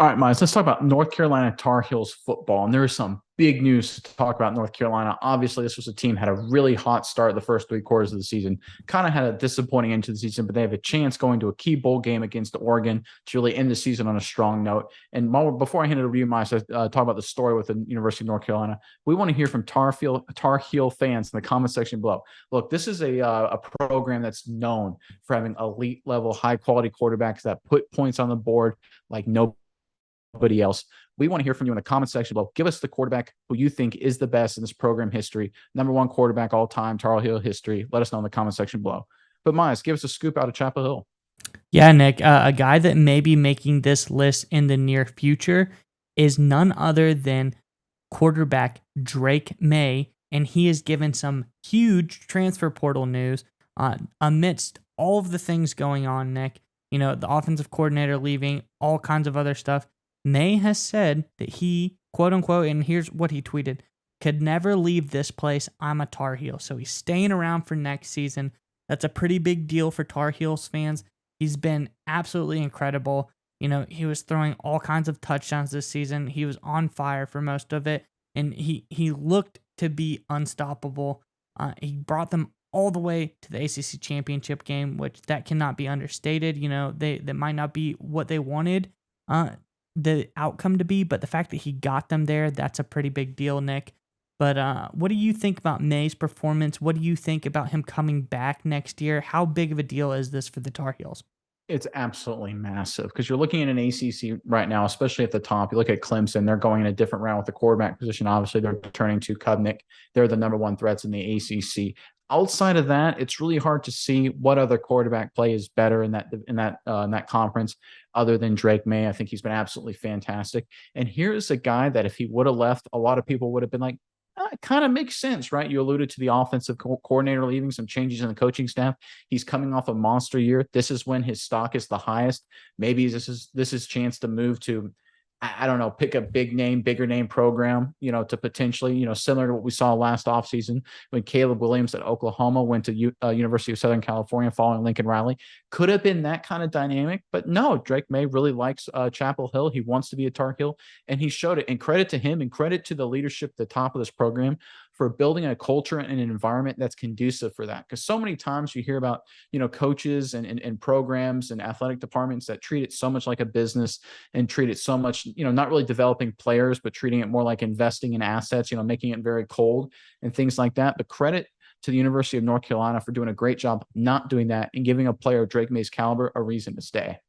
All right, Miles, let's talk about North Carolina Tar Heels football. And there is some big news to talk about North Carolina. Obviously, this was a team had a really hot start the first 3 quarters of the season, kind of had a disappointing end to the season, but they have a chance going to a key bowl game against Oregon to really end the season on a strong note. And before I hand it over to you, Miles, talk about the story with the University of North Carolina. We want to hear from Tar Heel fans in the comment section below. Look, this is a program that's known for having elite level, high quality quarterbacks that put points on the board like nobody else. We want to hear from you in the comment section below. Give us the quarterback who you think is the best in this program history, number one quarterback all time, Tar Heel history. Let us know in the comment section below. But Miles, give us a scoop out of Chapel Hill. Yeah, Nick, a guy that may be making this list in the near future is none other than quarterback Drake Maye, and he has given some huge transfer portal news amidst all of the things going on, Nick. You know, the offensive coordinator leaving, all kinds of other stuff. Maye has said that he, quote unquote, and here's what he tweeted, could never leave this place. I'm a Tar Heel. So he's staying around for next season. That's a pretty big deal for Tar Heels fans. He's been absolutely incredible. You know, he was throwing all kinds of touchdowns this season. He was on fire for most of it, and he looked to be unstoppable. He brought them all the way to the ACC championship game, which that cannot be understated. You know, that might not be what they wanted the outcome to be, but the fact that he got them there, that's a pretty big deal, Nick. But what do you think about Maye's performance? What do you think about him coming back next year? How big of a deal is this for the Tar Heels? It's absolutely massive because you're looking at an ACC right now, especially at the top. You look at Clemson; they're going in a different round with the quarterback position. Obviously, they're turning to Kubnik. They're the number one threats in the ACC. Outside of that, it's really hard to see what other quarterback play is better in that conference, other than Drake Maye. I think he's been absolutely fantastic. And here's a guy that if he would have left, a lot of people would have been like, it kind of makes sense, right? You alluded to the offensive coordinator leaving, some changes in the coaching staff. He's coming off a monster year. This is when his stock is the highest. Maybe this is chance to move to, I don't know, pick a bigger name program, to potentially, similar to what we saw last offseason when Caleb Williams at Oklahoma went to University of Southern California following Lincoln Riley. Could have been that kind of dynamic, but no, Drake Maye really likes Chapel Hill. He wants to be a Tar Heel, and he showed it. And credit to him and credit to the leadership at the top of this program for building a culture and an environment that's conducive for that. Because so many times you hear about, coaches and programs and athletic departments that treat it so much like a business and treat it so much, not really developing players, but treating it more like investing in assets, making it very cold and things like that. But credit to the University of North Carolina for doing a great job not doing that and giving a player of Drake Maye's caliber a reason to stay.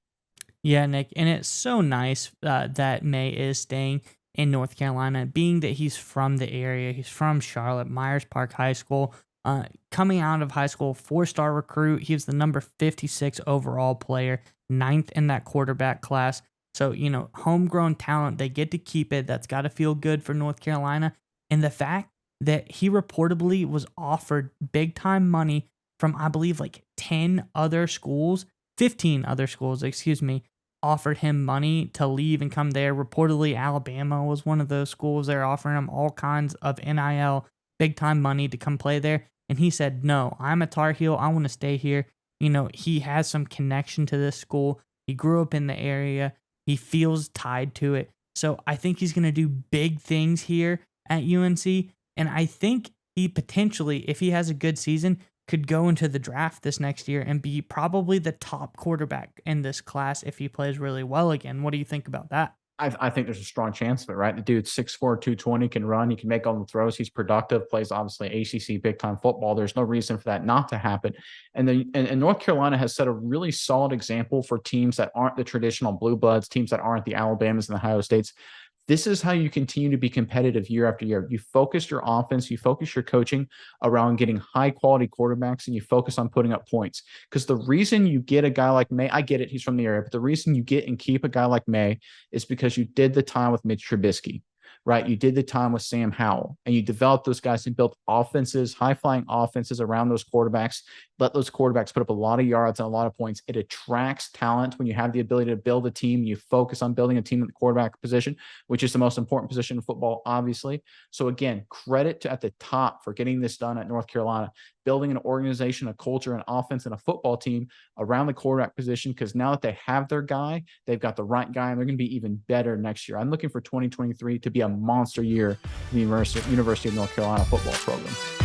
Yeah, Nick, and it's so nice that Maye is staying in North Carolina, being that he's from the area. He's from Charlotte, Myers Park High School. Coming out of high school, four-star recruit. He was the number 56 overall player, ninth in that quarterback class. So, homegrown talent, they get to keep it. That's got to feel good for North Carolina. And the fact that he reportedly was offered big-time money from, I believe, like 10 other schools, 15 other schools, excuse me, offered him money to leave and come there. Reportedly, Alabama was one of those schools. They're offering him all kinds of NIL, big time money to come play there. And he said, no, I'm a Tar Heel. I want to stay here. He has some connection to this school. He grew up in the area. He feels tied to it. So I think he's going to do big things here at UNC. And I think he potentially, if he has a good season, could go into the draft this next year and be probably the top quarterback in this class if he plays really well again. What do you think about that? I think there's a strong chance of it, right? The dude's 6'4", 220, can run. He can make all the throws. He's productive, plays obviously ACC big-time football. There's no reason for that not to happen. And North Carolina has set a really solid example for teams that aren't the traditional blue bloods, teams that aren't the Alabamas and the Ohio States. This is how you continue to be competitive year after year. You focus your offense, you focus your coaching around getting high quality quarterbacks, and you focus on putting up points. Because the reason you get a guy like Maye, I get it, he's from the area, but the reason you get and keep a guy like Maye is because you did the time with Mitch Trubisky, right? You did the time with Sam Howell, and you developed those guys and built offenses, high flying offenses around those quarterbacks. let those quarterbacks put up a lot of yards and a lot of points. It attracts talent when you have the ability to build a team. You focus on building a team at the quarterback position, which is the most important position in football, obviously. So again, credit to at the top for getting this done at North Carolina, building an organization, a culture, an offense, and a football team around the quarterback position, because now that they have their guy, they've got the right guy, and they're going to be even better next year. I'm looking for 2023 to be a monster year for the University of North Carolina football program.